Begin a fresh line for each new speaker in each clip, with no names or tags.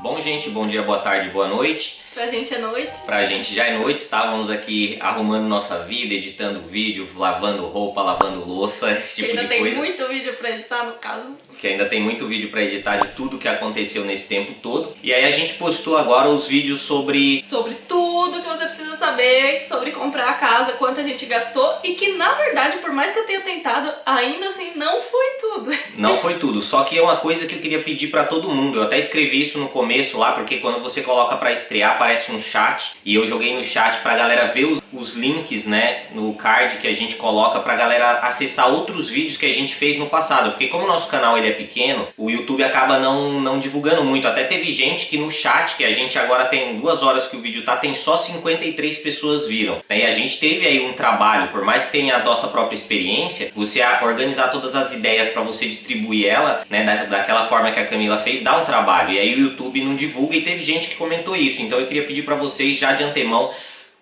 Bom, gente, bom dia, boa tarde, boa noite.
Pra gente é noite.
Pra gente já é noite, estávamos aqui arrumando nossa vida, editando vídeo, lavando roupa, lavando louça, esse tipo de coisa.
Ainda tem muito vídeo pra editar, no caso.
Que ainda tem muito vídeo pra editar de tudo que aconteceu nesse tempo todo. E aí a gente postou agora os vídeos sobre
tudo que você precisa saber sobre comprar a casa, quanto a gente gastou e que, na verdade, por mais que eu tenha tentado, ainda assim não foi tudo.
Não foi tudo, só que é uma coisa que eu queria pedir pra todo mundo. Eu até escrevi isso no começo lá, porque quando você coloca pra estrear, aparece um chat. E eu joguei no chat pra galera ver os links, né, no card que a gente coloca pra galera acessar outros vídeos que a gente fez no passado. Porque como o nosso canal ele é pequeno, o YouTube acaba não divulgando muito. Até teve gente que no chat, que a gente agora tem 2 horas que o vídeo tá, tem só 53 pessoas viram. E a gente teve aí um trabalho, por mais que tenha a nossa própria experiência, você organizar todas as ideias pra você distribuir ela, né, daquela forma que a Camila fez, dá um trabalho. E aí o YouTube não divulga e teve gente que comentou isso. Então eu queria pedir pra vocês já de antemão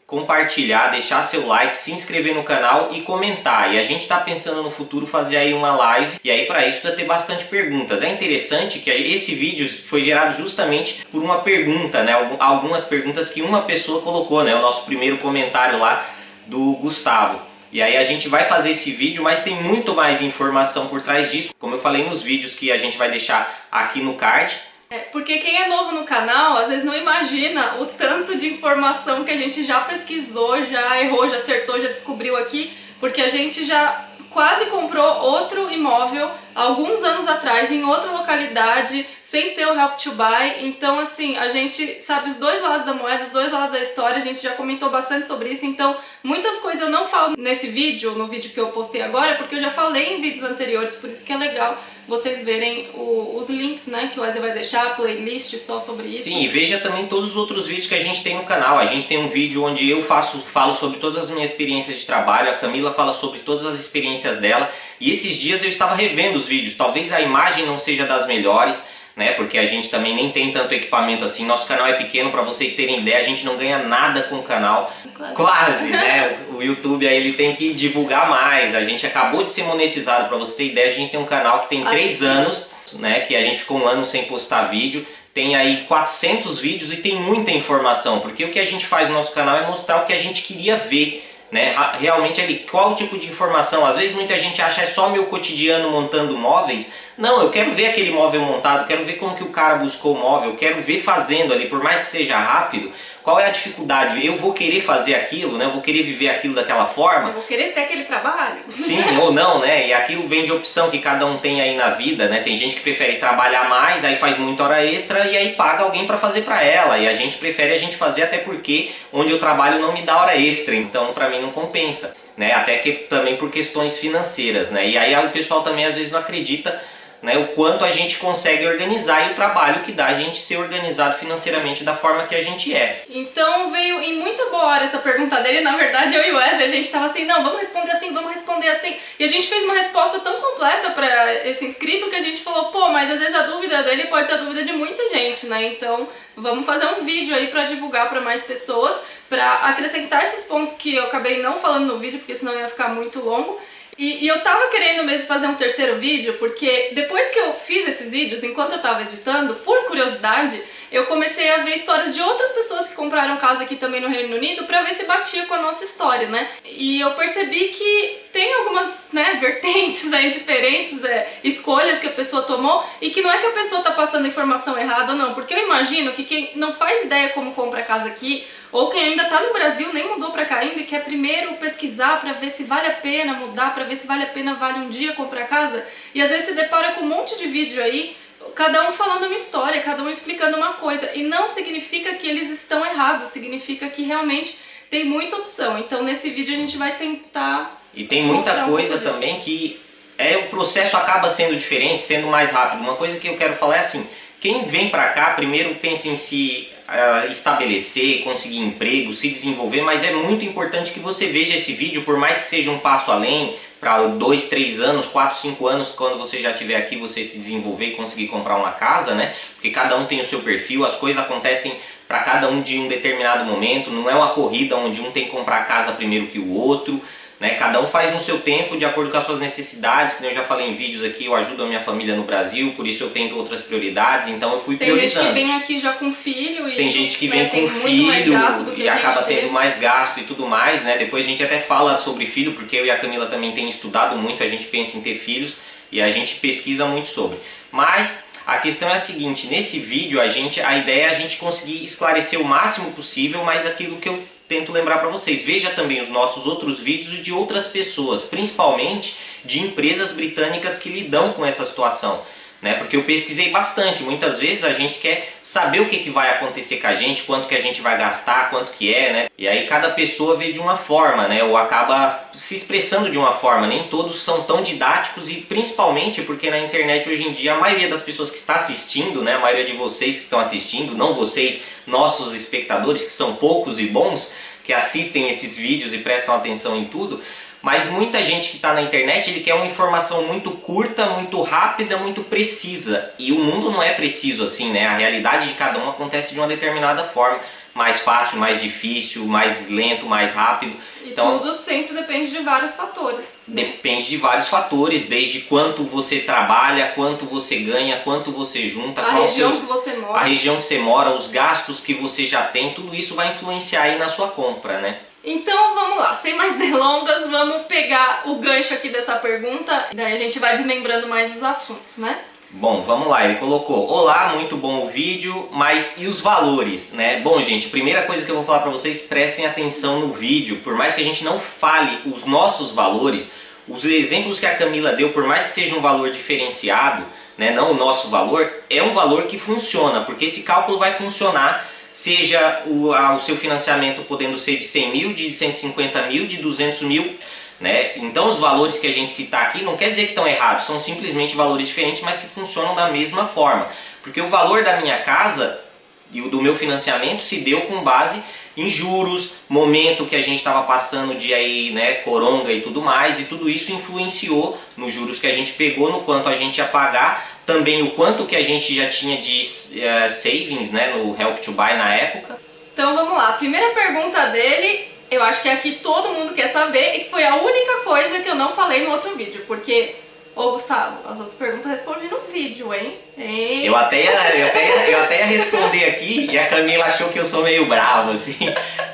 compartilhar, deixar seu like, se inscrever no canal e comentar. E a gente tá pensando no futuro fazer aí uma live, e aí para isso vai ter bastante perguntas. É interessante que esse vídeo foi gerado justamente por uma pergunta, né? Algumas perguntas que uma pessoa colocou, né? O nosso primeiro comentário lá do Gustavo. E aí a gente vai fazer esse vídeo, mas tem muito mais informação por trás disso, como eu falei nos vídeos que a gente vai deixar aqui no card.
Porque quem é novo no canal, às vezes não imagina o tanto de informação que a gente já pesquisou, já errou, já acertou, já descobriu aqui, porque a gente já quase comprou outro imóvel alguns anos atrás, em outra localidade, sem ser o Help to Buy. Então, assim, a gente sabe os dois lados da moeda, os dois lados da história, a gente já comentou bastante sobre isso. Então, muitas coisas eu não falo nesse vídeo, no vídeo que eu postei agora, porque eu já falei em vídeos anteriores, por isso que é legal vocês verem os links, né, que o Wesley vai deixar, a playlist só sobre isso.
Sim, e veja também todos os outros vídeos que a gente tem no canal. A gente tem um vídeo onde eu falo sobre todas as minhas experiências de trabalho, a Camila fala sobre todas as experiências dela, e esses dias eu estava revendo os vídeos. Talvez a imagem não seja das melhores, né, porque a gente também nem tem tanto equipamento assim. Nosso canal é pequeno, para vocês terem ideia, a gente não ganha nada com o canal. Quase, né? O YouTube aí ele tem que divulgar mais. A gente acabou de ser monetizado, para você ter ideia, a gente tem um canal que tem 3 anos, né, que a gente ficou 1 ano sem postar vídeo. Tem aí 400 vídeos e tem muita informação, porque o que a gente faz no nosso canal é mostrar o que a gente queria ver, né? Realmente ali, qual tipo de informação. Às vezes muita gente acha é só meu cotidiano montando móveis. Não, eu quero ver aquele móvel montado, quero ver como que o cara buscou o móvel, quero ver fazendo ali, por mais que seja rápido, qual é a dificuldade. Eu vou querer fazer aquilo, né? Eu vou querer viver aquilo daquela forma.
Eu vou querer ter aquele trabalho.
Sim, ou não, né? E aquilo vem de opção que cada um tem aí na vida, né? Tem gente que prefere trabalhar mais, aí faz muita hora extra e aí paga alguém para fazer para ela. E a gente prefere fazer até porque onde eu trabalho não me dá hora extra, então para mim não compensa, né? Até que também por questões financeiras, né? E aí o pessoal também às vezes não acredita, né, o quanto a gente consegue organizar e o trabalho que dá a gente ser organizado financeiramente da forma que a gente é.
Então veio em muito boa hora essa pergunta dele. Na verdade, eu e o Wesley, a gente tava assim, não, vamos responder assim, vamos responder assim. E a gente fez uma resposta tão completa para esse inscrito que a gente falou, pô, mas às vezes a dúvida dele pode ser a dúvida de muita gente, né? Então vamos fazer um vídeo aí para divulgar para mais pessoas, para acrescentar esses pontos que eu acabei não falando no vídeo, porque senão ia ficar muito longo. E eu tava querendo mesmo fazer um terceiro vídeo, porque depois que eu fiz esses vídeos, enquanto eu tava editando, por curiosidade, eu comecei a ver histórias de outras pessoas que compraram casa aqui também no Reino Unido pra ver se batia com a nossa história, né? E eu percebi que tem algumas, né, vertentes aí diferentes, escolhas que a pessoa tomou, e que não é que a pessoa tá passando informação errada ou não, porque eu imagino que quem não faz ideia como compra casa aqui, ou quem ainda tá no Brasil, nem mudou pra cá ainda, e quer primeiro pesquisar pra ver se vale a pena mudar, pra ver se vale a pena um dia comprar casa, e às vezes se depara com um monte de vídeo aí, cada um falando uma história, cada um explicando uma coisa, e não significa que eles estão errados, significa que realmente tem muita opção. Então nesse vídeo a gente vai tentar.
E tem muita coisa também que o processo acaba sendo diferente, sendo mais rápido. Uma coisa que eu quero falar é assim, quem vem pra cá primeiro pensa em se estabelecer, conseguir emprego, se desenvolver, mas é muito importante que você veja esse vídeo, por mais que seja um passo além, para 2, 3 anos, 4, 5 anos, quando você já estiver aqui, você se desenvolver e conseguir comprar uma casa, né? Porque cada um tem o seu perfil, as coisas acontecem para cada um de um determinado momento, não é uma corrida onde um tem que comprar a casa primeiro que o outro, né? Cada um faz no seu tempo, de acordo com as suas necessidades, que eu já falei em vídeos aqui, eu ajudo a minha família no Brasil, por isso eu tenho outras prioridades, então eu fui priorizando.
Tem gente que vem aqui já com filho e
tem gente que vem com filho e acaba tendo mais gasto e tudo mais, né? Depois a gente até fala sobre filho, porque eu e a Camila também tem estudado muito, a gente pensa em ter filhos e a gente pesquisa muito sobre. Mas a questão é a seguinte, nesse vídeo a ideia é a gente conseguir esclarecer o máximo possível, mas aquilo que eu tento lembrar para vocês. Veja também os nossos outros vídeos de outras pessoas, principalmente de empresas britânicas que lidam com essa situação, né? Porque eu pesquisei bastante, muitas vezes a gente quer saber o que vai acontecer com a gente, quanto que a gente vai gastar, quanto que é, né? E aí cada pessoa vê de uma forma, né? Ou acaba se expressando de uma forma, nem todos são tão didáticos e principalmente porque na internet hoje em dia a maioria das pessoas que está assistindo, né? A maioria de vocês que estão assistindo, não vocês, nossos espectadores, que são poucos e bons, que assistem esses vídeos e prestam atenção em tudo, mas muita gente que está na internet, ele quer uma informação muito curta, muito rápida, muito precisa. E o mundo não é preciso assim, né? A realidade de cada um acontece de uma determinada forma. Mais fácil, mais difícil, mais lento, mais rápido.
E então, tudo sempre depende de vários fatores.
Depende de vários fatores, desde quanto você trabalha, quanto você ganha, quanto você junta,
a região que você mora.
A região que você mora, os gastos que você já tem, tudo isso vai influenciar aí na sua compra, né?
Então vamos lá, sem mais delongas, vamos pegar o gancho aqui dessa pergunta, daí a gente vai desmembrando mais os assuntos, né?
Bom, vamos lá, ele colocou: olá, muito bom o vídeo, mas e os valores, né? Bom, gente, primeira coisa que eu vou falar para vocês, prestem atenção no vídeo, por mais que a gente não fale os nossos valores, os exemplos que a Camila deu, por mais que seja um valor diferenciado, né, não o nosso valor, é um valor que funciona, porque esse cálculo vai funcionar, seja o seu financiamento podendo ser de 100 mil, de 150 mil, de 200 mil, né? Então os valores que a gente citar aqui não quer dizer que estão errados, são simplesmente valores diferentes, mas que funcionam da mesma forma. Porque o valor da minha casa e o do meu financiamento se deu com base em juros, momento que a gente estava passando de aí, né, coronga e tudo mais, e tudo isso influenciou nos juros que a gente pegou, no quanto a gente ia pagar, também o quanto que a gente já tinha de savings, né, no Help to Buy na época.
Então vamos lá, a primeira pergunta dele, eu acho que aqui todo mundo quer saber, e que foi a única coisa que eu não falei no outro vídeo, porque... Ô Gustavo, as outras perguntas eu respondi no vídeo, hein?
Eu até ia responder aqui e a Camila achou que eu sou meio bravo, assim.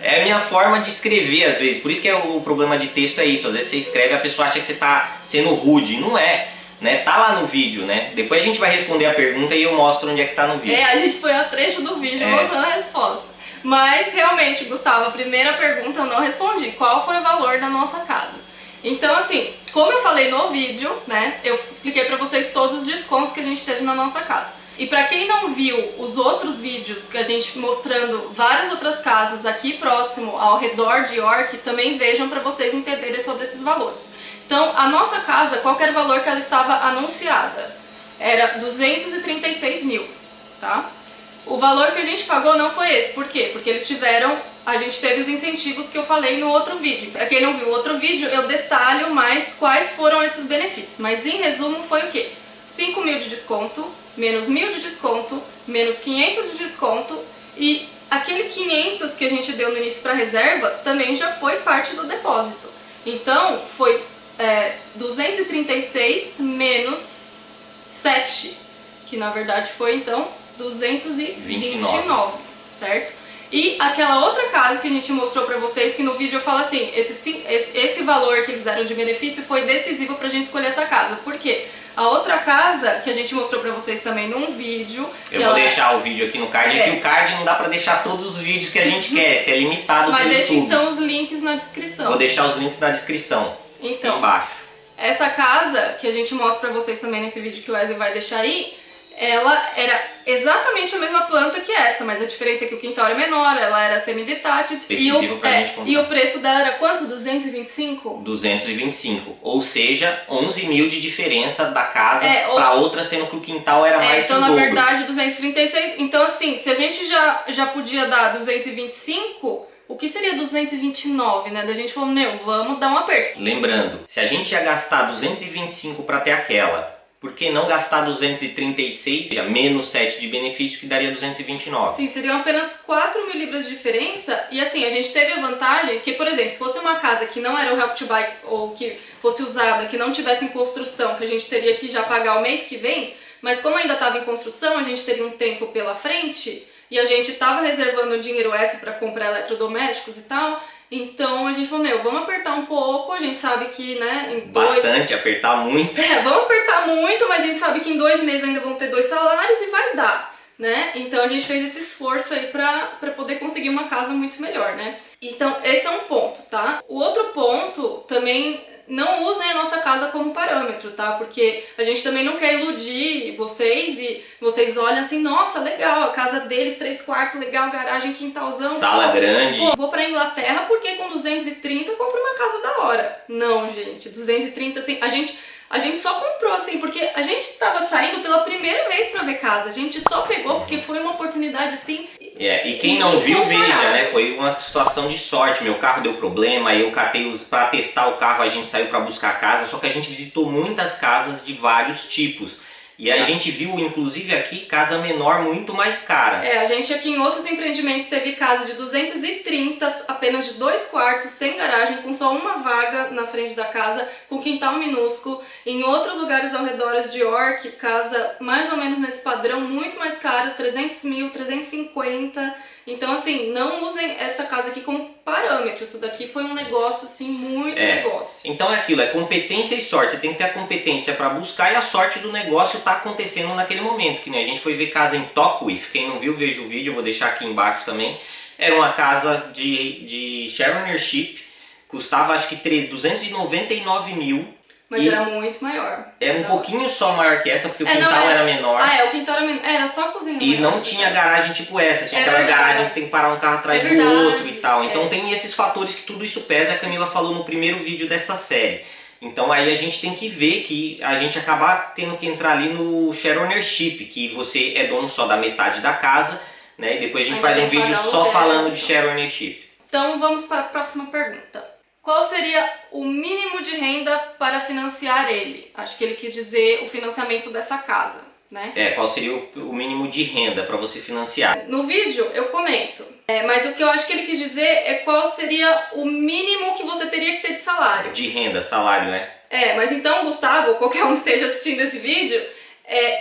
É a minha forma de escrever às vezes, por isso que o problema de texto é isso. Às vezes você escreve e a pessoa acha que você tá sendo rude, não é, né? Tá lá no vídeo, né? Depois a gente vai responder a pergunta e eu mostro onde é que tá no vídeo.
A gente põe a trecho do vídeo mostrando a resposta. Mas realmente, Gustavo, a primeira pergunta eu não respondi. Qual foi o valor da nossa casa? Então assim, como eu falei no vídeo, né, eu expliquei pra vocês todos os descontos que a gente teve na nossa casa. E pra quem não viu os outros vídeos que a gente mostrando várias outras casas aqui próximo, ao redor de York, também vejam pra vocês entenderem sobre esses valores. Então, a nossa casa, qual que era o valor que ela estava anunciada? Era 236 mil, tá? O valor que a gente pagou não foi esse, por quê? Porque a gente teve os incentivos que eu falei no outro vídeo. Para quem não viu o outro vídeo, eu detalho mais quais foram esses benefícios. Mas em resumo foi o quê? 5 mil de desconto, menos 1.000 de desconto, menos 500 de desconto e aquele 500 que a gente deu no início para reserva também já foi parte do depósito. Então foi 236 menos 7, que na verdade foi então 229, certo? E aquela outra casa que a gente mostrou pra vocês, que no vídeo eu falo assim, esse valor que eles deram de benefício foi decisivo pra gente escolher essa casa. Por quê? A outra casa que a gente mostrou pra vocês também num vídeo...
Eu vou deixar o vídeo aqui no card, aqui o card não dá pra deixar todos os vídeos que a gente quer, se é limitado
pelo YouTube. Mas deixa então os links na descrição.
Vou deixar os links na descrição,
então,
embaixo.
Essa casa que a gente mostra pra vocês também nesse vídeo que o Wesley vai deixar aí, ela era exatamente a mesma planta que essa, mas a diferença é que o quintal era menor, ela era semi-detached. E o preço dela era quanto? 225?
225, ou seja, 11 mil de diferença da casa para outra, sendo que o quintal era mais que o dobro.
Então, na verdade, 236. Então, assim, se a gente já podia dar 225... O que seria 229, né? Da gente falou, vamos dar um aperto.
Lembrando, se a gente ia gastar 225 para ter aquela, por que não gastar 236, seja, menos 7 de benefício, que daria 229?
Sim, seriam apenas 4 mil libras de diferença. E assim, a gente teve a vantagem que, por exemplo, se fosse uma casa que não era o Help to Buy ou que fosse usada, que não tivesse em construção, que a gente teria que já pagar o mês que vem, mas como ainda estava em construção, a gente teria um tempo pela frente e a gente estava reservando um dinheiro extra para comprar eletrodomésticos e tal. Então a gente falou, meu, vamos apertar um pouco, a gente sabe que, né, em
Bastante, apertar muito.
vamos apertar muito, mas a gente sabe que em 2 meses ainda vão ter 2 salários e vai dar, né? Então a gente fez esse esforço aí pra poder conseguir uma casa muito melhor, né? Então esse é um ponto, tá? O outro ponto também, não usem a nossa casa como parâmetro, tá? Porque a gente também não quer iludir vocês e vocês olham assim, nossa, legal, a casa deles, 3 quartos, legal, garagem, quintalzão.
Sala grande.
Pô, vou pra Inglaterra porque com 230 eu compro uma casa da hora. Não, gente, 230, assim, a gente só comprou, assim, porque a gente tava saindo pela primeira vez pra ver casa. A gente só pegou porque foi uma oportunidade, assim.
E quem não viu, veja, né? Foi uma situação de sorte. Meu carro deu problema, eu catei pra testar o carro, a gente saiu pra buscar a casa, só que a gente visitou muitas casas de vários tipos. E a gente viu, inclusive aqui, casa menor muito mais cara.
A gente aqui em outros empreendimentos teve casa de 230, apenas de 2 quartos, sem garagem, com só uma vaga na frente da casa, com quintal minúsculo. Em outros lugares ao redor de York, casa mais ou menos nesse padrão, muito mais caras, 300 mil, 350. Então, assim, não usem essa casa aqui como parâmetro. Isso daqui foi um negócio, assim, muito negócio.
Então é aquilo, é competência e sorte. Você tem que ter a competência para buscar e a sorte do negócio está acontecendo naquele momento. Que nem a gente foi ver casa em Topwith. Quem não viu, veja o vídeo, eu vou deixar aqui embaixo também. Era uma casa de share ownership, custava acho que 299 mil.
Mas era muito maior.
Era um pouquinho só maior que essa, porque o quintal era menor.
O quintal era menor. Era só a cozinha.
E não tinha garagem tipo essa. Tinha aquelas garagens que tem que parar um carro atrás do outro e tal. Então tem esses fatores que tudo isso pesa. A Camila falou no primeiro vídeo dessa série. Então aí a gente tem que ver que a gente acaba tendo que entrar ali no share ownership, que você é dono só da metade da casa, né? E depois a gente faz um vídeo só falando de share ownership.
Então vamos para a próxima pergunta. Qual seria o mínimo de renda para financiar ele? Acho que ele quis dizer o financiamento dessa casa, né?
Qual seria o mínimo de renda para você financiar?
No vídeo eu comento, mas o que eu acho que ele quis dizer é qual seria o mínimo que você teria que ter de salário.
De renda, salário, né?
Mas então, Gustavo, ou qualquer um que esteja assistindo esse vídeo,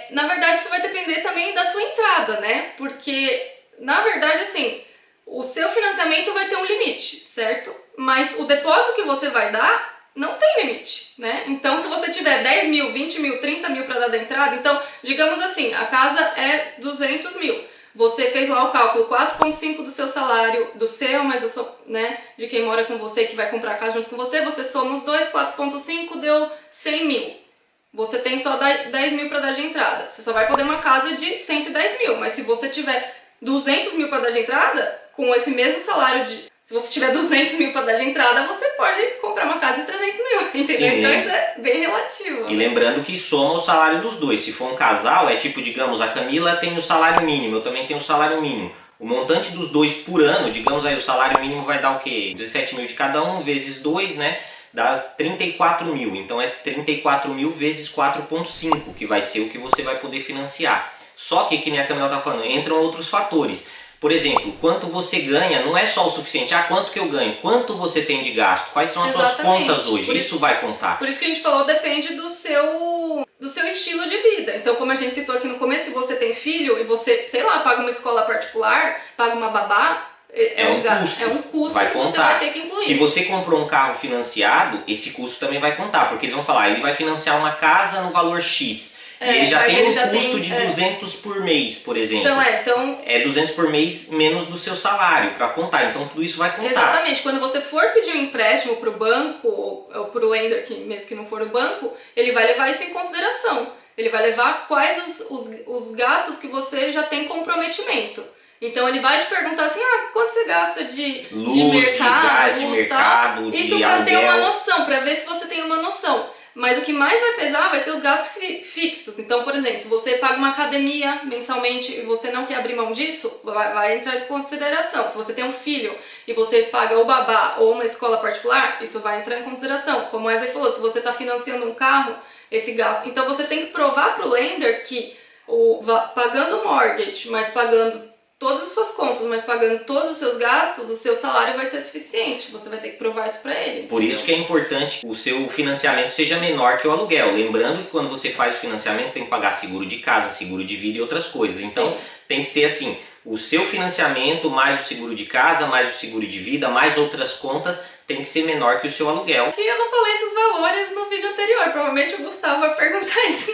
na verdade isso vai depender também da sua entrada, né? Porque, na verdade, assim, o seu financiamento vai ter um limite, certo? Mas o depósito que você vai dar não tem limite, né? Então, se você tiver 10 mil, 20 mil, 30 mil para dar da entrada, então, digamos assim, a casa é 200 mil. Você fez lá o cálculo, 4,5 do seu salário, do seu, mas da sua, né, de quem mora com você, que vai comprar a casa junto com você soma os dois, 4,5 deu 100 mil. Você tem só 10 mil para dar de entrada. Você só vai poder uma casa de 110 mil, mas se você tiver 200 mil para dar de entrada, com esse mesmo salário se você tiver 200 mil para dar de entrada, você pode comprar uma casa de 300 mil, entendeu?
Sim.
Então isso é bem relativo.
E lembrando que soma o salário dos dois. Se for um casal, é tipo, digamos, a Camila tem o salário mínimo, eu também tenho o salário mínimo. O montante dos dois por ano, digamos aí, o salário mínimo vai dar o quê? 17 mil de cada um, vezes 2, né? Dá 34 mil. Então é 34 mil vezes 4,5, que vai ser o que você vai poder financiar. Só que nem a Camila tá falando, entram outros fatores. Por exemplo, quanto você ganha não é só o suficiente. Quanto que eu ganho? Quanto você tem de gasto? Quais são as suas contas hoje? Isso vai contar.
Por isso que a gente falou, depende do seu estilo de vida. Então, como a gente citou aqui no começo, se você tem filho e você, sei lá, paga uma escola particular, paga uma babá, é um custo
vai
que
contar.
você vai ter que incluir.
Se você comprou um carro financiado, esse custo também vai contar, porque eles vão falar, ele vai financiar uma casa no valor X. E ele já tem um custo de 200 por mês, por exemplo.
Então
é 200 por mês menos do seu salário para contar. Então tudo isso vai contar.
Exatamente. Quando você for pedir um empréstimo para o banco ou para o lender, mesmo que não for o banco, ele vai levar isso em consideração. Ele vai levar quais os gastos que você já tem comprometimento. Então ele vai te perguntar assim, quanto você gasta de
luz,
mercado,
de gás, de mercado,
isso
de
para ter
aluguel.
uma noção, para ver se você tem uma noção. Mas o que mais vai pesar vai ser os gastos fixos. Então, por exemplo, se você paga uma academia mensalmente e você não quer abrir mão disso, vai entrar em consideração. Se você tem um filho e você paga o babá ou uma escola particular, isso vai entrar em consideração. Como o Wesley falou, se você está financiando um carro, esse gasto. Então você tem que provar para o lender que pagando o mortgage, mas pagando todas as suas contas, mas pagando todos os seus gastos, o seu salário vai ser suficiente. Você vai ter que provar isso para ele.
Por isso que é importante que o seu financiamento seja menor que o aluguel. Lembrando que quando você faz o financiamento, você tem que pagar seguro de casa, seguro de vida e outras coisas. Então tem que ser assim, o seu financiamento mais o seguro de casa, mais o seguro de vida, mais outras contas, tem que ser menor que o seu aluguel.
Aqui eu não falei esses valores no vídeo anterior, provavelmente o Gustavo vai perguntar isso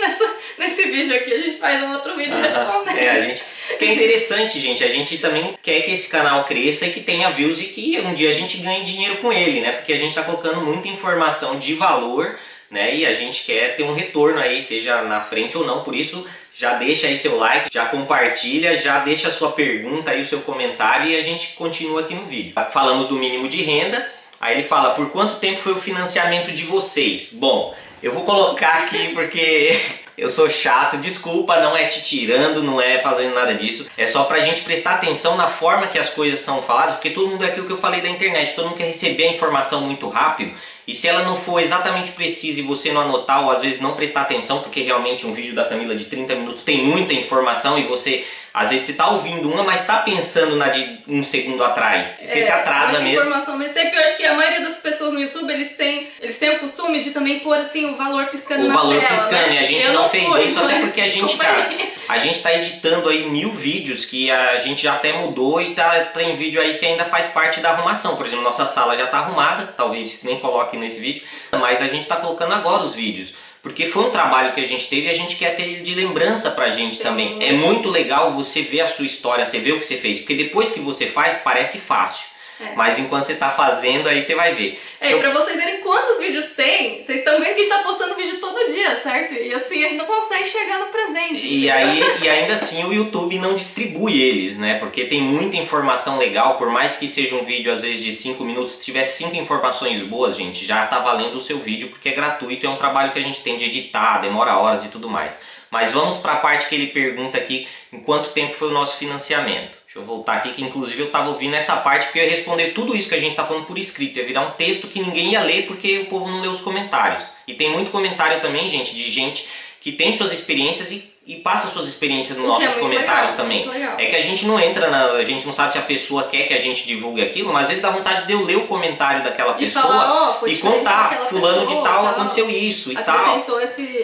nesse vídeo aqui, a gente faz um outro vídeo respondendo.
Que é interessante, gente, a gente também quer que esse canal cresça e que tenha views e que um dia a gente ganhe dinheiro com ele, né? Porque a gente está colocando muita informação de valor, né? E a gente quer ter um retorno aí, seja na frente ou não, por isso já deixa aí seu like, já compartilha, já deixa a sua pergunta aí, o seu comentário e a gente continua aqui no vídeo. Falamos do mínimo de renda. Aí ele fala, por quanto tempo foi o financiamento de vocês? Bom, eu vou colocar aqui porque eu sou chato, desculpa, não é te tirando, não é fazendo nada disso. É só pra gente prestar atenção na forma que as coisas são faladas, porque todo mundo é aquilo que eu falei da internet, todo mundo quer receber a informação muito rápido. E se ela não for exatamente precisa e você não anotar ou às vezes não prestar atenção, porque realmente um vídeo da Camila de 30 minutos tem muita informação e você, às vezes você está ouvindo uma, mas está pensando na de um segundo atrás. Você se atrasa mesmo.
Informação, mas tem que eu acho que a maioria das pessoas no YouTube, eles têm o costume de também pôr assim o valor piscando na tela. O valor piscando,
né? E a gente não fez isso até porque a gente, cara, a gente tá editando aí 1000 vídeos que a gente já até mudou e tem vídeo aí que ainda faz parte da arrumação. Por exemplo, nossa sala já tá arrumada, talvez nem coloque nesse vídeo, mas a gente está colocando agora os vídeos, porque foi um trabalho que a gente teve e a gente quer ter ele de lembrança pra gente também. É muito legal você ver a sua história, você ver o que você fez, porque depois que você faz, parece fácil. Mas enquanto você tá fazendo, aí você vai ver.
Pra vocês verem quantos vídeos tem, vocês estão vendo que a gente tá postando vídeo todo dia, certo? E assim, a gente não consegue chegar no presente.
E ainda assim o YouTube não distribui eles, né? Porque tem muita informação legal, por mais que seja um vídeo às vezes de 5 minutos, se tiver 5 informações boas, gente, já tá valendo o seu vídeo, porque é gratuito, é um trabalho que a gente tem de editar, demora horas e tudo mais. Mas vamos para a parte que ele pergunta aqui, em quanto tempo foi o nosso financiamento. Deixa eu voltar aqui, que inclusive eu estava ouvindo essa parte, porque eu ia responder tudo isso que a gente está falando por escrito. Ia virar um texto que ninguém ia ler, porque o povo não lê os comentários. E tem muito comentário também, gente, de gente que tem suas experiências e passa suas experiências nos nossos comentários também. É que a gente não entra a gente não sabe se a pessoa quer que a gente divulgue aquilo, mas às vezes dá vontade de eu ler o comentário daquela pessoa e contar, fulano de tal aconteceu isso e tal.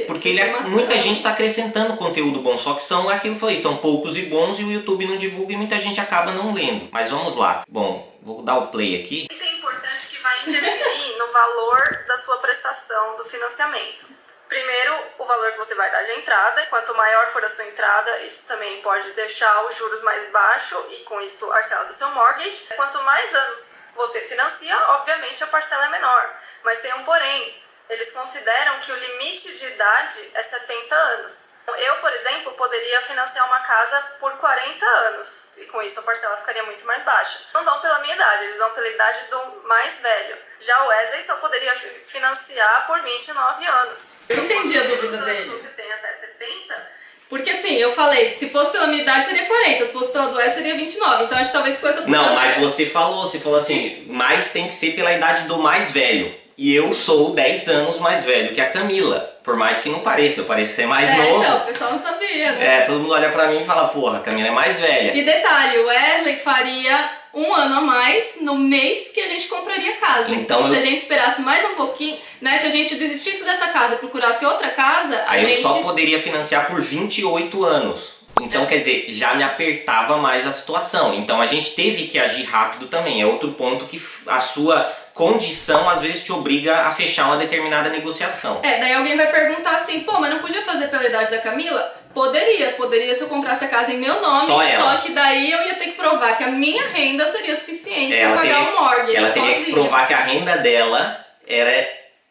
Porque muita gente está acrescentando conteúdo bom, só que são aquilo que eu falei, são poucos e bons e o YouTube não divulga e muita gente acaba não lendo. Mas vamos lá. Bom, vou dar o play aqui.
O item importante que vai interferir no valor da sua prestação do financiamento. Primeiro, o valor que você vai dar de entrada. Quanto maior for a sua entrada, isso também pode deixar os juros mais baixos e com isso a parcela do seu mortgage. Quanto mais anos você financia, obviamente a parcela é menor. Mas tem um porém. Eles consideram que o limite de idade é 70 anos. Eu, por exemplo, poderia financiar uma casa por 40 anos e com isso a parcela ficaria muito mais baixa. Não vão pela minha idade, eles vão pela idade do mais velho. Já o Wesley só poderia financiar por 29 anos.
Eu entendi a dúvida dele.
Você tem até 70...
Porque assim, eu falei, se fosse pela minha idade seria 40, se fosse pela do Wesley seria 29, então acho que talvez fosse...
Não, mas você falou assim, mas tem que ser pela idade do mais velho. E eu sou 10 anos mais velho que a Camila. Por mais que não pareça, eu pareço ser mais novo.
Então, o pessoal não sabia, né?
Todo mundo olha pra mim e fala, porra, a Camila é mais velha.
E detalhe, o Wesley faria 1 ano a mais no mês que a gente compraria casa. Então se a gente esperasse mais um pouquinho, né? Se a gente desistisse dessa casa e procurasse outra casa,
eu só poderia financiar por 28 anos. Então, quer dizer, já me apertava mais a situação. Então a gente teve que agir rápido também. É outro ponto que a sua condição às vezes te obriga a fechar uma determinada negociação.
Daí alguém vai perguntar assim, pô, mas não podia fazer pela idade da Camila? Poderia se eu comprasse a casa em meu nome, só que daí eu ia ter que provar que a minha renda seria suficiente para pagar o mortgage.
Ela teria que provar que a renda dela era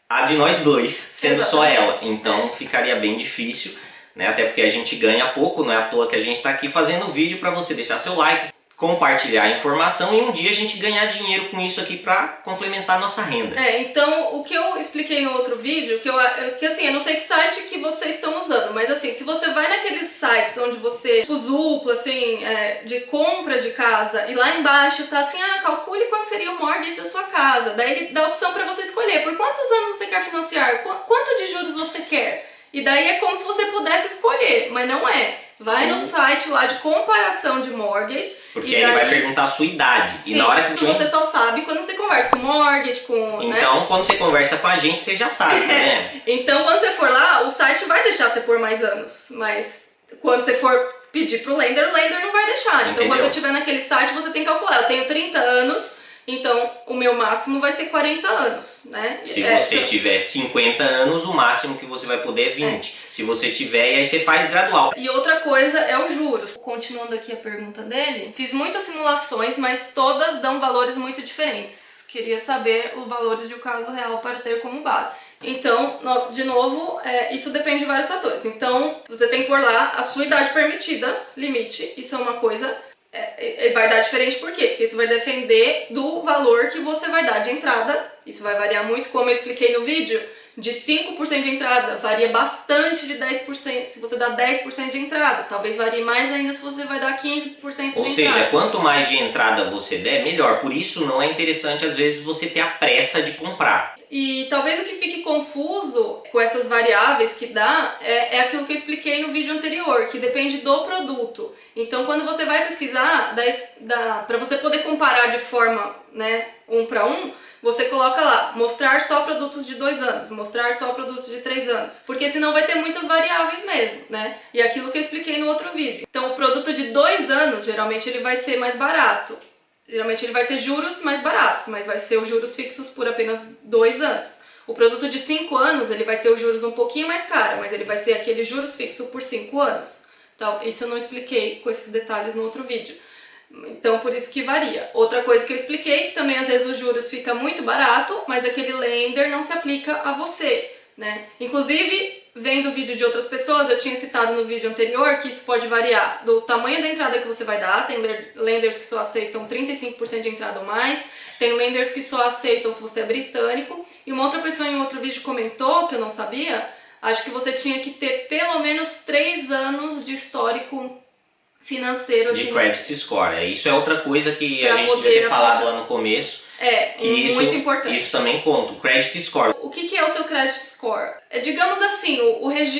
a de nós dois, sendo só ela. Então ficaria bem difícil, né? Até porque a gente ganha pouco, não é à toa que a gente está aqui fazendo o vídeo para você deixar seu like, compartilhar a informação e um dia a gente ganhar dinheiro com isso aqui para complementar a nossa renda.
Então o que eu expliquei no outro vídeo, que assim, eu não sei que site que vocês estão usando, mas assim, se você vai naqueles sites onde você, tipo Zoopla, assim, de compra de casa, e lá embaixo tá assim, calcule quanto seria o mortgage da sua casa, daí ele dá a opção para você escolher por quantos anos você quer financiar, quanto de juros você quer. E daí é como se você pudesse escolher, mas não é. Vai no site lá de comparação de mortgage.
Porque
e
ele
daí
vai perguntar a sua idade.
Sim,
e na hora que
você só sabe quando você conversa com mortgage, com...
Então, quando você conversa com a gente, você já sabe, né?
Então, quando você for lá, o site vai deixar você pôr mais anos. Mas quando você for pedir pro lender, o lender não vai deixar. Então, quando você estiver naquele site, você tem que calcular. Eu tenho 30 anos... Então, o meu máximo vai ser 40 anos, né?
Se você tiver 50 anos, o máximo que você vai poder é 20. Se você tiver, e aí você faz gradual.
E outra coisa é os juros. Continuando aqui a pergunta dele, fiz muitas simulações, mas todas dão valores muito diferentes. Queria saber os valores de um caso real para ter como base. Então, de novo, isso depende de vários fatores. Então, você tem que pôr lá a sua idade permitida, limite, isso é uma coisa... vai dar diferente por quê? Porque isso vai depender do valor que você vai dar de entrada. Isso vai variar muito, como eu expliquei no vídeo, de 5% de entrada, varia bastante de 10%, se você dá 10% de entrada. Talvez varie mais ainda se você vai dar 15% de entrada.
Ou seja, quanto mais de entrada você der, melhor. Por isso não é interessante, às vezes, você ter a pressa de comprar.
E talvez o que fique confuso com essas variáveis que dá é aquilo que eu expliquei no vídeo anterior, que depende do produto. Então, quando você vai pesquisar, para você poder comparar de forma, né, 1 para 1, você coloca lá, mostrar só produtos de 2 anos, mostrar só produtos de 3 anos. Porque senão vai ter muitas variáveis mesmo, né? E aquilo que eu expliquei no outro vídeo. Então, o produto de 2 anos, geralmente ele vai ser mais barato. Geralmente ele vai ter juros mais baratos, mas vai ser os juros fixos por apenas 2 anos. O produto de 5 anos, ele vai ter os juros um pouquinho mais caro, mas ele vai ser aquele juros fixo por 5 anos. Então, isso eu não expliquei com esses detalhes no outro vídeo. Então, por isso que varia. Outra coisa que eu expliquei, que também às vezes os juros fica muito barato, mas aquele lender não se aplica a você, né? Inclusive, vendo vídeo de outras pessoas, eu tinha citado no vídeo anterior que isso pode variar do tamanho da entrada que você vai dar. Tem lenders que só aceitam 35% de entrada ou mais, tem lenders que só aceitam se você é britânico. E uma outra pessoa em outro vídeo comentou, que eu não sabia, acho que você tinha que ter pelo menos 3 anos de histórico financeiro
de credit score. Isso é outra coisa que a gente devia ter falado lá no começo.
Muito importante.
Isso também conta, o credit score.
O que é o seu credit score? Digamos assim,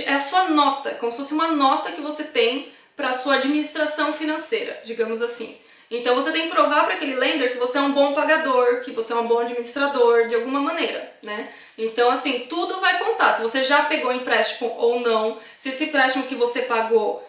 é a sua nota, como se fosse uma nota que você tem para a sua administração financeira, digamos assim. Então você tem que provar para aquele lender que você é um bom pagador, que você é um bom administrador, de alguma maneira, né? Então, assim, tudo vai contar. Se você já pegou empréstimo ou não, se esse empréstimo que você pagou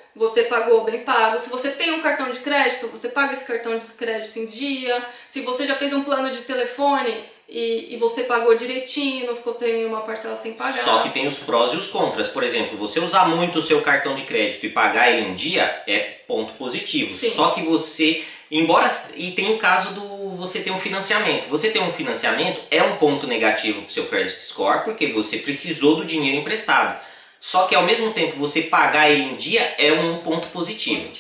bem pago. Se você tem um cartão de crédito, você paga esse cartão de crédito em dia. Se você já fez um plano de telefone e você pagou direitinho, não ficou sem nenhuma parcela sem pagar.
Só que tem os prós e os contras. Por exemplo, você usar muito o seu cartão de crédito e pagar ele um dia é ponto positivo.
Sim.
Só que você, e tem o caso do você ter um financiamento. Você ter um financiamento é um ponto negativo para o seu credit score, porque você precisou do dinheiro emprestado. Só que ao mesmo tempo você pagar ele em dia é um ponto positivo.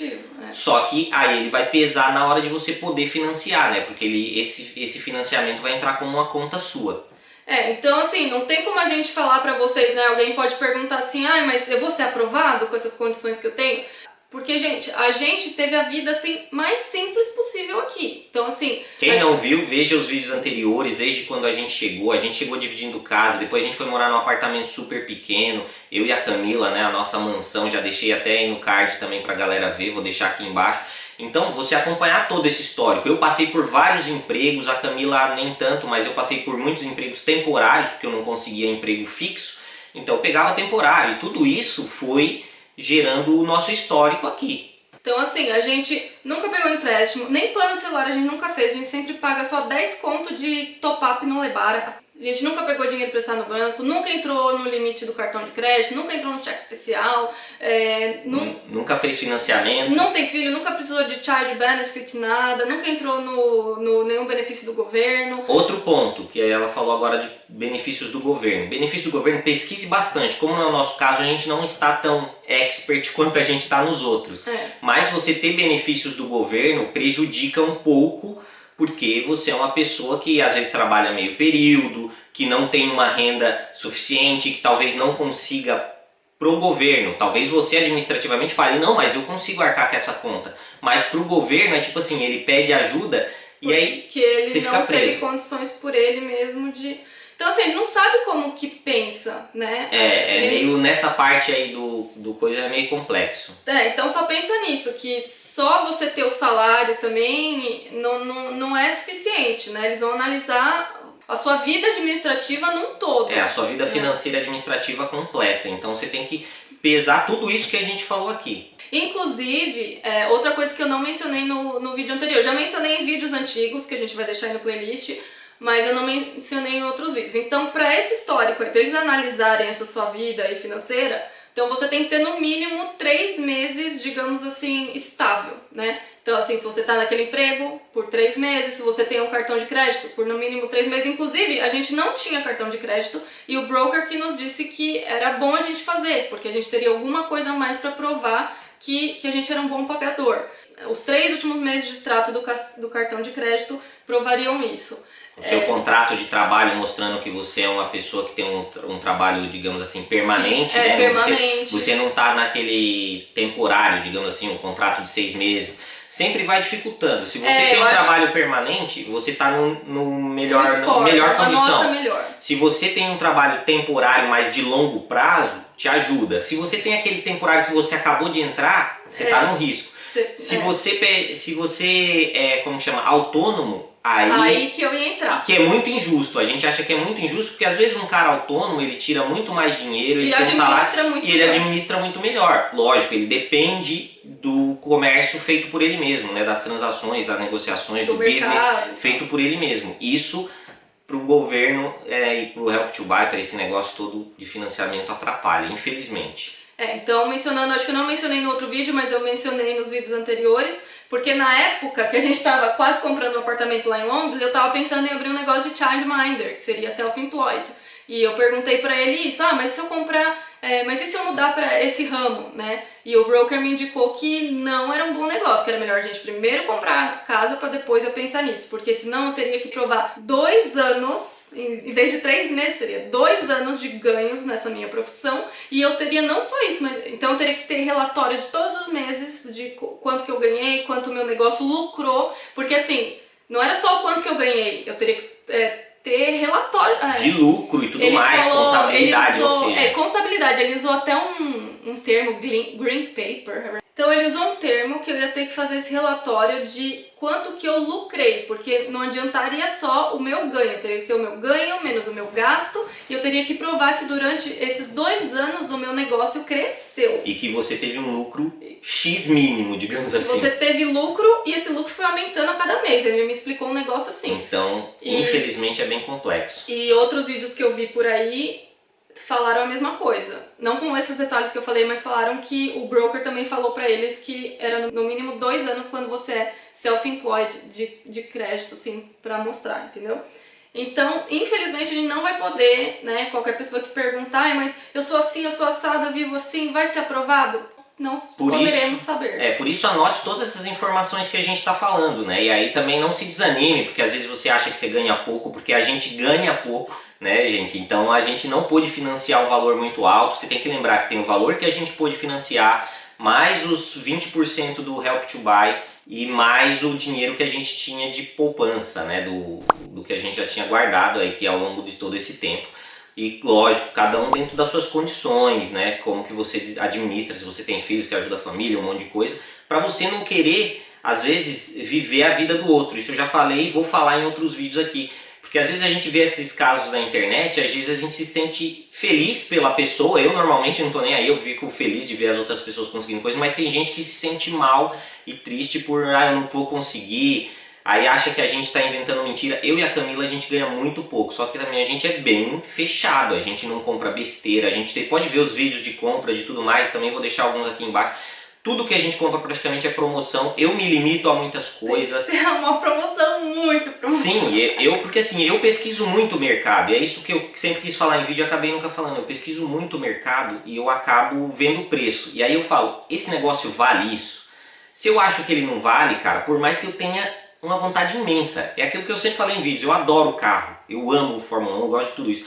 Só que aí ele vai pesar na hora de você poder financiar, né? Porque esse financiamento vai entrar como uma conta sua.
Então assim, não tem como a gente falar pra vocês, né? Alguém pode perguntar assim, mas eu vou ser aprovado com essas condições que eu tenho? Porque, gente, a gente teve a vida assim, mais simples possível aqui. Então, assim...
Quem não viu, veja os vídeos anteriores, desde quando a gente chegou. A gente chegou dividindo casa, depois a gente foi morar num apartamento super pequeno. Eu e a Camila, né, a nossa mansão, já deixei até aí no card também pra galera ver, vou deixar aqui embaixo. Então, você acompanhar todo esse histórico. Eu passei por vários empregos, a Camila nem tanto, mas eu passei por muitos empregos temporários, porque eu não conseguia emprego fixo. Então, eu pegava temporário. E tudo isso foi gerando o nosso histórico aqui.
Então assim, a gente nunca pegou empréstimo, nem plano de celular a gente nunca fez, a gente sempre paga só 10 conto de top-up no Lebara. A gente nunca pegou dinheiro emprestado no banco, nunca entrou no limite do cartão de crédito, nunca entrou no cheque especial,
nunca fez financiamento.
Não tem filho, nunca precisou de child benefit, nada, nunca entrou no nenhum benefício do governo.
Outro ponto, que ela falou agora de benefícios do governo. Benefício do governo, pesquise bastante. Como no nosso caso a gente não está tão expert quanto a gente está nos outros. Mas você ter benefícios do governo prejudica um pouco, porque você é uma pessoa que às vezes trabalha meio período, que não tem uma renda suficiente, que talvez não consiga pro governo. Talvez você administrativamente fale, não, mas eu consigo arcar com essa conta. Mas pro governo é tipo assim, ele pede ajuda e aí
que ele
você
não
fica preso.
teve condições por ele mesmo de... Então assim, ele não sabe como que pensa, né?
É meio nessa parte aí do coisa é meio complexo.
Então só pensa nisso, que só você ter o salário também não é suficiente, né? Eles vão analisar a sua vida administrativa num todo.
A sua vida financeira administrativa completa. Então você tem que pesar tudo isso que a gente falou aqui.
Inclusive, outra coisa que eu não mencionei no vídeo anterior, já mencionei em vídeos antigos, que a gente vai deixar aí no playlist, mas eu não mencionei em outros vídeos. Então, para esse histórico, para eles analisarem essa sua vida aí financeira, então você tem que ter no mínimo 3 meses, digamos assim, estável, né? Então, assim, se você tá naquele emprego por 3 meses, se você tem um cartão de crédito por no mínimo 3 meses, inclusive a gente não tinha cartão de crédito e o broker que nos disse que era bom a gente fazer, porque a gente teria alguma coisa a mais para provar que a gente era um bom pagador. Os 3 últimos meses de extrato do cartão de crédito provariam isso.
O seu contrato de trabalho mostrando que você é uma pessoa que tem um trabalho, digamos assim, permanente, né?
Permanente.
Você não está naquele temporário, digamos assim, um contrato de 6 meses. Sempre vai dificultando. Se você tem um trabalho permanente, você está no melhor condição.
Melhor.
Se você tem um trabalho temporário, mas de longo prazo, te ajuda. Se você tem aquele temporário que você acabou de entrar, você está no risco. Se você é, como chama, autônomo,
aí que eu ia entrar.
Que é muito injusto. A gente acha que é muito injusto porque às vezes um cara autônomo ele tira muito mais dinheiro, ele tem um salário e ele administra muito melhor. Lógico, ele depende do comércio feito por ele mesmo, né? Das transações, das negociações, do business feito por ele mesmo. Isso para o governo e para o Help to Buy, para esse negócio todo de financiamento atrapalha, infelizmente.
Então mencionando, acho que eu não mencionei no outro vídeo, mas eu mencionei nos vídeos anteriores, porque na época que a gente estava quase comprando um apartamento lá em Londres, eu estava pensando em abrir um negócio de childminder, que seria self-employed. E eu perguntei pra ele isso, mas se eu comprar, mas e se eu mudar pra esse ramo, né? E o broker me indicou que não era um bom negócio, que era melhor a gente primeiro comprar casa pra depois eu pensar nisso, porque senão eu teria que provar 2 anos, em vez de 3 meses, seria 2 anos de ganhos nessa minha profissão, e eu teria não só isso, mas então eu teria que ter relatório de todos os meses, de quanto que eu ganhei, quanto o meu negócio lucrou, porque assim, não era só o quanto que eu ganhei, eu teria que ter relatório
de lucro e tudo mais, contabilidade,
contabilidade, ele usou até um termo, green paper. Então ele usou um termo que eu ia ter que fazer esse relatório de quanto que eu lucrei, porque não adiantaria só o meu ganho, teria que ser o meu ganho menos o meu gasto, e eu teria que provar que durante esses 2 anos o meu negócio cresceu.
E que você teve um lucro X mínimo, digamos assim.
Você teve lucro e esse lucro foi aumentando a cada mês, ele me explicou um negócio assim.
Então, infelizmente é bem complexo.
E outros vídeos que eu vi por aí falaram a mesma coisa. Não com esses detalhes que eu falei, mas falaram que o broker também falou pra eles que era no mínimo 2 anos quando você é self-employed de crédito, assim, pra mostrar, entendeu? Então, infelizmente, a gente não vai poder, né, qualquer pessoa que perguntar, mas eu sou assim, eu sou assada, eu vivo assim, vai ser aprovado? Não poderemos saber.
Por isso anote todas essas informações que a gente está falando, né? E aí também não se desanime, porque às vezes você acha que você ganha pouco, porque a gente ganha pouco, né, gente? Então a gente não pôde financiar um valor muito alto. Você tem que lembrar que tem o valor que a gente pôde financiar, mais os 20% do Help to Buy e mais o dinheiro que a gente tinha de poupança, né? Do que a gente já tinha guardado aí que ao longo de todo esse tempo. E lógico, cada um dentro das suas condições, né? Como que você administra, se você tem filho, se ajuda a família, um monte de coisa, para você não querer, às vezes, viver a vida do outro. Isso eu já falei e vou falar em outros vídeos aqui. Porque às vezes a gente vê esses casos na internet, às vezes a gente se sente feliz pela pessoa. Eu normalmente não tô nem aí, eu fico feliz de ver as outras pessoas conseguindo coisas, mas tem gente que se sente mal e triste por, eu não vou conseguir. Aí acha que a gente está inventando mentira. Eu e a Camila a gente ganha muito pouco, só que também a gente é bem fechado, a gente não compra besteira, a gente pode ver os vídeos de compra, de tudo mais, também vou deixar alguns aqui embaixo. Tudo que a gente compra praticamente é promoção, eu me limito a muitas coisas.
É uma promoção, muito promoção.
Sim, porque assim, eu pesquiso muito o mercado, e é isso que eu sempre quis falar em vídeo e acabei nunca falando. Eu pesquiso muito o mercado e eu acabo vendo o preço, e aí eu falo, esse negócio vale isso? Se eu acho que ele não vale, cara, por mais que eu tenha uma vontade imensa. É aquilo que eu sempre falei em vídeos, eu adoro carro, eu amo Fórmula 1, eu gosto de tudo isso.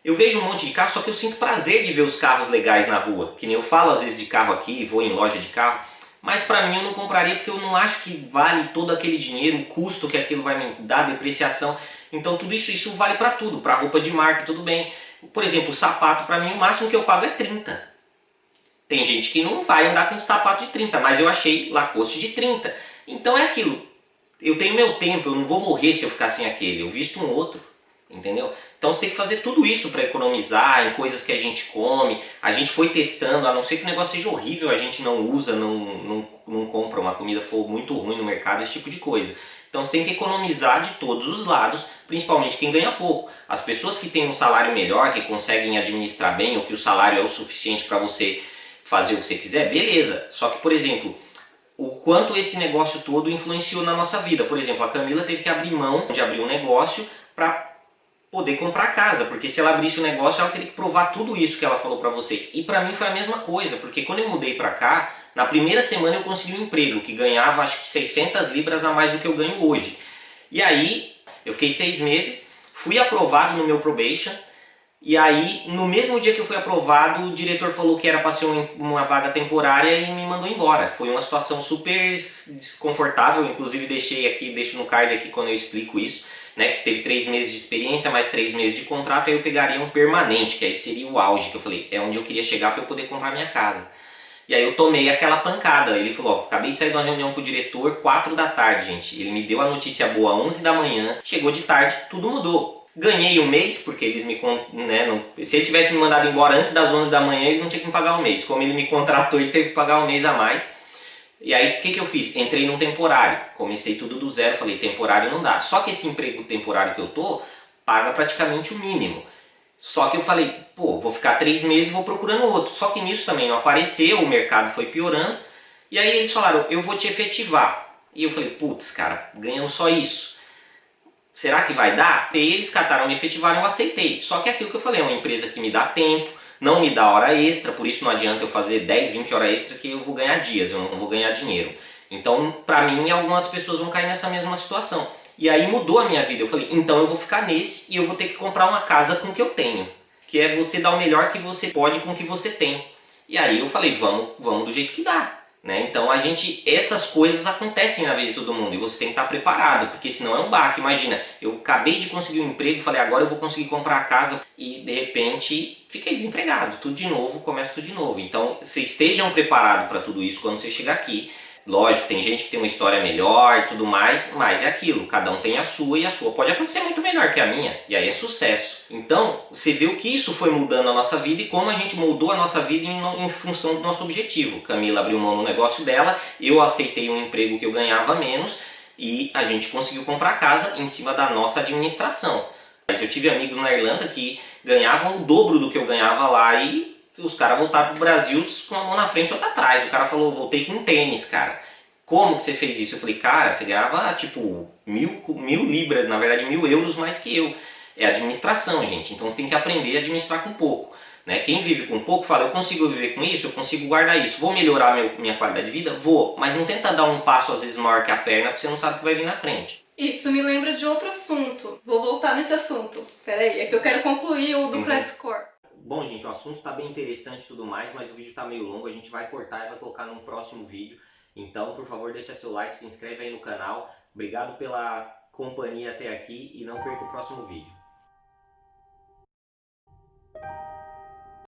Eu vejo um monte de carro, só que eu sinto prazer de ver os carros legais na rua. Que nem eu falo às vezes de carro aqui, vou em loja de carro, mas pra mim eu não compraria porque eu não acho que vale todo aquele dinheiro, o custo que aquilo vai me dar, depreciação. Então tudo isso vale para tudo, para roupa de marca, tudo bem. Por exemplo, o sapato, para mim, o máximo que eu pago é 30. Tem gente que não vai andar com um sapato de 30, mas eu achei Lacoste de 30. Então é aquilo, eu tenho meu tempo, eu não vou morrer se eu ficar sem aquele, eu visto um outro, entendeu? Então você tem que fazer tudo isso para economizar em coisas que a gente come. A gente foi testando, a não ser que o negócio seja horrível, a gente não usa, não compra uma comida for muito ruim no mercado, esse tipo de coisa. Então você tem que economizar de todos os lados, principalmente quem ganha pouco. As pessoas que têm um salário melhor, que conseguem administrar bem, ou que o salário é o suficiente para você fazer o que você quiser, beleza. Só que, por exemplo, o quanto esse negócio todo influenciou na nossa vida. Por exemplo, a Camila teve que abrir mão de abrir um negócio para poder comprar casa, porque se ela abrisse o negócio, ela teria que provar tudo isso que ela falou para vocês. E para mim foi a mesma coisa, porque quando eu mudei para cá, na primeira semana eu consegui um emprego que ganhava acho que 600 libras a mais do que eu ganho hoje. E aí eu fiquei 6 meses, fui aprovado no meu probation. E aí, no mesmo dia que eu fui aprovado, o diretor falou que era para ser uma vaga temporária e me mandou embora. Foi uma situação super desconfortável, inclusive deixo no card aqui quando eu explico isso, né, que teve 3 meses de experiência, mais 3 meses de contrato, aí eu pegaria um permanente, que aí seria o auge, que eu falei, é onde eu queria chegar para eu poder comprar minha casa. E aí eu tomei aquela pancada, ele falou, ó, acabei de sair de uma reunião com o diretor, 4 da tarde, gente. Ele me deu a notícia boa 11 da manhã, chegou de tarde, tudo mudou. Ganhei um mês, porque eles me... se ele tivesse me mandado embora antes das 11 da manhã, ele não tinha que me pagar um mês. Como ele me contratou, ele teve que pagar um mês a mais. E aí, o que eu fiz? Entrei num temporário. Comecei tudo do zero, falei, temporário não dá. Só que esse emprego temporário que eu tô, paga praticamente o mínimo. Só que eu falei, pô, vou ficar 3 meses e vou procurando outro. Só que nisso também não apareceu, o mercado foi piorando. E aí eles falaram, eu vou te efetivar. E eu falei, putz, cara, ganhando só isso. Será que vai dar? E eles cataram, me efetivaram, eu aceitei. Só que aquilo que eu falei, é uma empresa que me dá tempo, não me dá hora extra, por isso não adianta eu fazer 10, 20 horas extra que eu vou ganhar dias, eu não vou ganhar dinheiro. Então, pra mim, algumas pessoas vão cair nessa mesma situação. E aí mudou a minha vida, eu falei, então eu vou ficar nesse e eu vou ter que comprar uma casa com o que eu tenho. Que é você dar o melhor que você pode com o que você tem. E aí eu falei, vamos do jeito que dá. Né? Então essas coisas acontecem na vida de todo mundo e você tem que estar preparado, porque senão é um baque. Imagina, eu acabei de conseguir um emprego, falei agora eu vou conseguir comprar a casa e de repente fiquei desempregado, tudo de novo, começa tudo de novo. Então vocês estejam preparados para tudo isso quando você chegar aqui. Lógico, tem gente que tem uma história melhor e tudo mais, mas é aquilo, cada um tem a sua e a sua pode acontecer muito melhor que a minha, e aí é sucesso. Então, você vê o que isso foi mudando a nossa vida e como a gente moldou a nossa vida em função do nosso objetivo. Camila abriu mão no negócio dela, eu aceitei um emprego que eu ganhava menos e a gente conseguiu comprar casa em cima da nossa administração. Eu tive amigos na Irlanda que ganhavam o dobro do que eu ganhava lá e os caras voltaram pro Brasil com a mão na frente e outra atrás. O cara falou, voltei com tênis, cara. Como que você fez isso? Eu falei, cara, você ganhava tipo mil libras, na verdade 1.000 euros mais que eu. É administração, gente. Então você tem que aprender a administrar com pouco. Né? Quem vive com pouco fala, eu consigo viver com isso, eu consigo guardar isso. Vou melhorar minha qualidade de vida? Vou. Mas não tenta dar um passo às vezes maior que a perna, porque você não sabe o que vai vir na frente.
Isso me lembra de outro assunto. Vou voltar nesse assunto. Peraí, é que eu quero concluir o do Credit Score.
Bom, gente, o assunto está bem interessante e tudo mais, mas o vídeo está meio longo, a gente vai cortar e vai colocar num próximo vídeo. Então, por favor, deixa seu like, se inscreve aí no canal. Obrigado pela companhia até aqui e não perca o próximo vídeo.